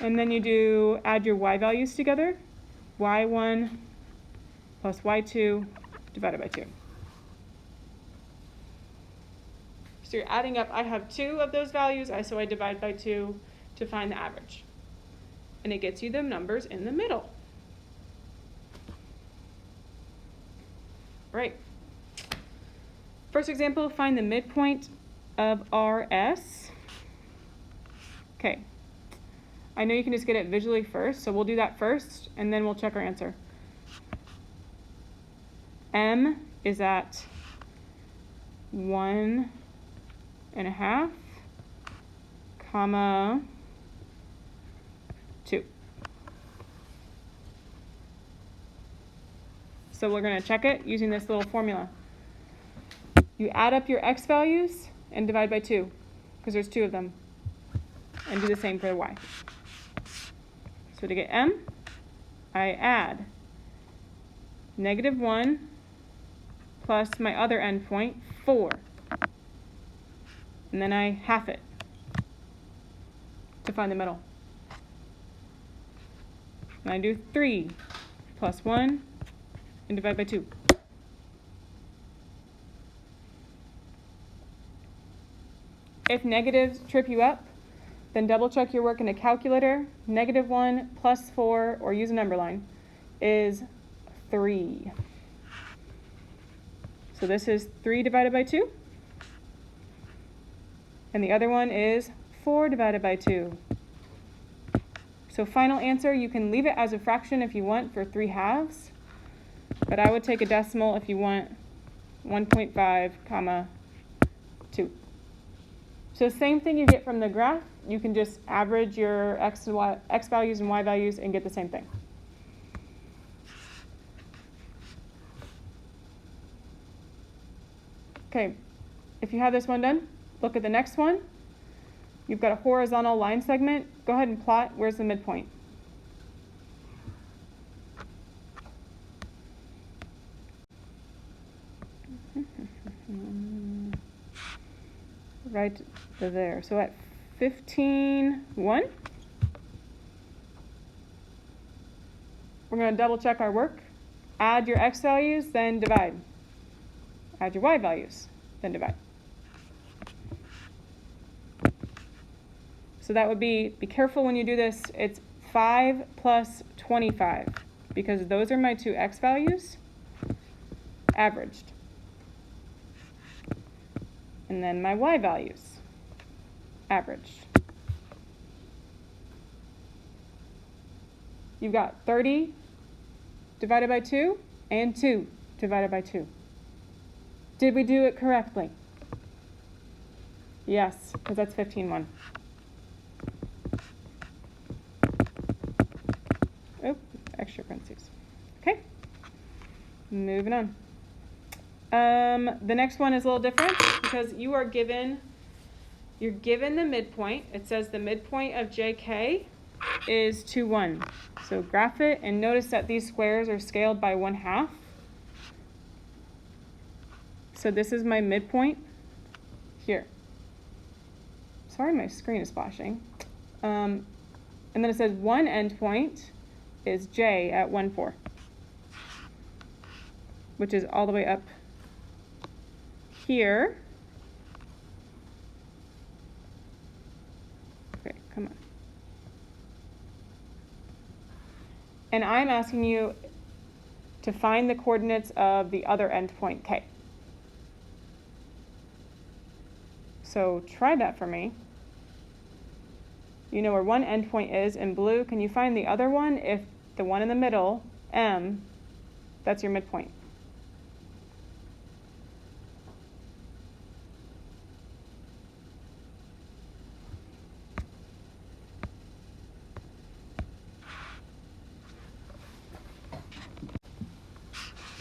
And then you do add your y values together. y1 plus y2 divided by 2. So you're adding up, I have 2 of those values, so I divide by 2 to find the average. And it gets you the numbers in the middle. Right. First example, find the midpoint of RS. Okay. I know you can just get it visually first, so we'll do that first, and then we'll check our answer. M is at 1.5, comma 2. So we're going to check it using this little formula. You add up your x values and divide by 2, because there's 2 of them, and do the same for the y. So to get m, I add -1 plus my other endpoint, 4. And then I half it to find the middle. And I do 3 plus 1 and divide by 2. If negatives trip you up, then double check your work in a calculator. -1 plus 4, or use a number line, is 3. So this is 3 divided by 2. And the other one is 4 divided by 2. So final answer, you can leave it as a fraction if you want for 3/2, but I would take a decimal if you want 1.5, comma 2. So same thing you get from the graph, you can just average your x values and y values and get the same thing. Okay, if you have this one done, look at the next one. You've got a horizontal line segment. Go ahead and plot where's the midpoint. Right there. So at 15.1, we're going to double check our work. Add your x values, then divide. Add your y values, then divide. So that would be careful when you do this, it's 5 plus 25, because those are my 2 x values, averaged. And then my y values, averaged. You've got 30 divided by 2 and 2 divided by 2. Did we do it correctly? Yes, because that's 15.1. Oh, extra parentheses. Okay, moving on. The next one is a little different because you're given the midpoint. It says the midpoint of JK is 2, 1. So graph it and notice that these squares are scaled by 1/2. So this is my midpoint here. Sorry, my screen is flashing. And then it says one endpoint is J at 1, 4, which is all the way up here. Okay, come on. And I'm asking you to find the coordinates of the other endpoint, K. So try that for me. You know where one endpoint is in blue. Can you find the other one? If the one in the middle, M, that's your midpoint.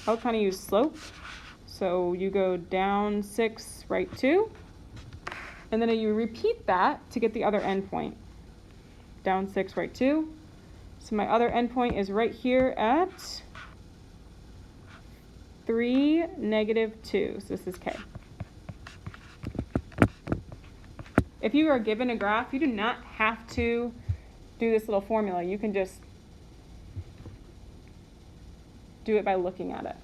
I'll kind of use slope. So you go down 6, right 2. And then you repeat that to get the other endpoint. Down 6, right 2. So my other endpoint is right here at 3, -2. So this is K. If you are given a graph, you do not have to do this little formula. You can just do it by looking at it.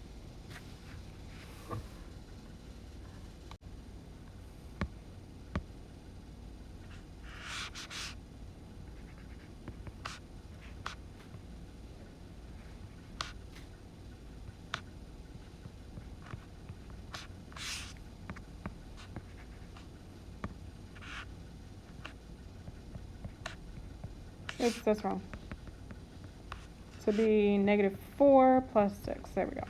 Oops, that's wrong. So it'd be -4 plus 6. There we go.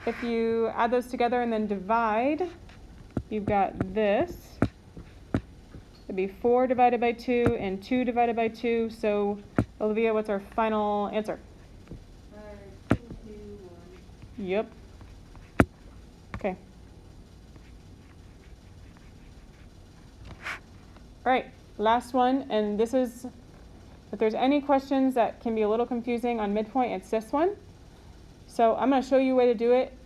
If you add those together and then divide, you've got this. It'd be 4 divided by 2 and 2 divided by 2. So, Olivia, what's our final answer? 2, 1. Yep. Okay. All right, last one, and this is, if there's any questions that can be a little confusing on midpoint, it's this one. So I'm going to show you a way to do it.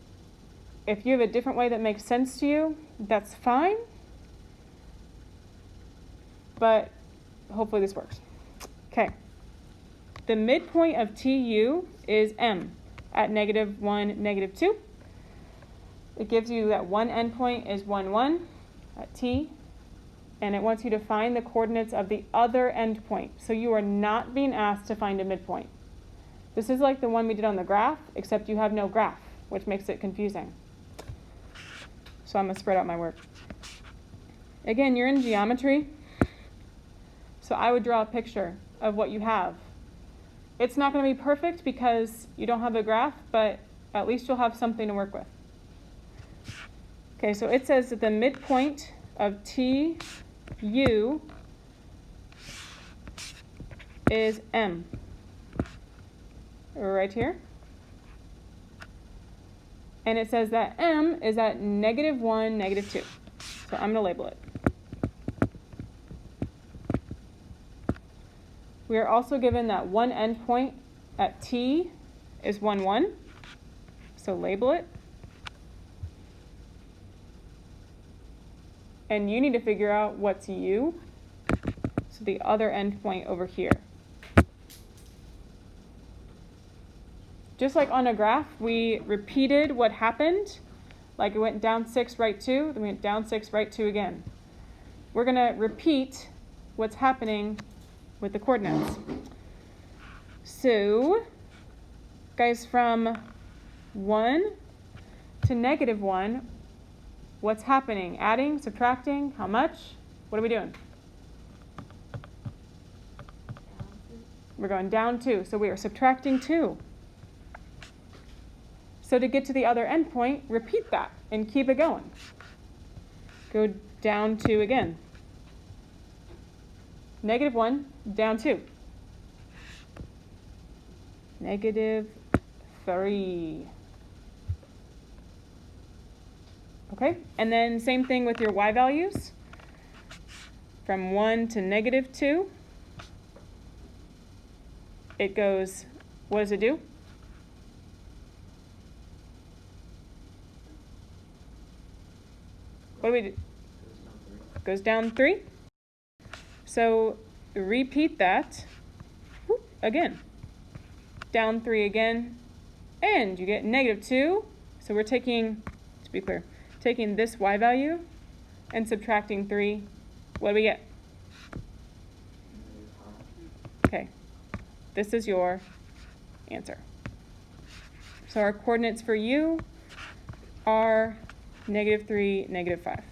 If you have a different way that makes sense to you, that's fine. But hopefully this works. Okay. The midpoint of TU is M at -1, -2. It gives you that one endpoint is 1, 1 at T. And it wants you to find the coordinates of the other endpoint. So you are not being asked to find a midpoint. This is like the one we did on the graph, except you have no graph, which makes it confusing. So I'm going to spread out my work. Again, you're in geometry. So I would draw a picture of what you have. It's not going to be perfect because you don't have a graph, but at least you'll have something to work with. Okay, so it says that the midpoint of TU is M, right here. And it says that M is at -1, -2. So I'm going to label it. We are also given that one endpoint at T is 1, 1. So label it. And you need to figure out what's U. So the other endpoint over here. Just like on a graph, we repeated what happened. Like it went down 6, right 2, then we went down 6, right 2 again. We're going to repeat what's happening with the coordinates. So, guys, from 1 to -1, what's happening? Adding, subtracting, how much? What are we doing? We're going down 2, so we are subtracting 2. So to get to the other endpoint, repeat that and keep it going. Go down 2 again. -1, down 2. -3. Okay, and then same thing with your y values. From 1 to -2, it goes, what does it do? What do we do? Goes down 3. So repeat that again. Down 3 again, and you get -2. So we're taking, to be clear, taking this y value and subtracting 3. What do we get? Okay, this is your answer. So our coordinates for U are -3, -5.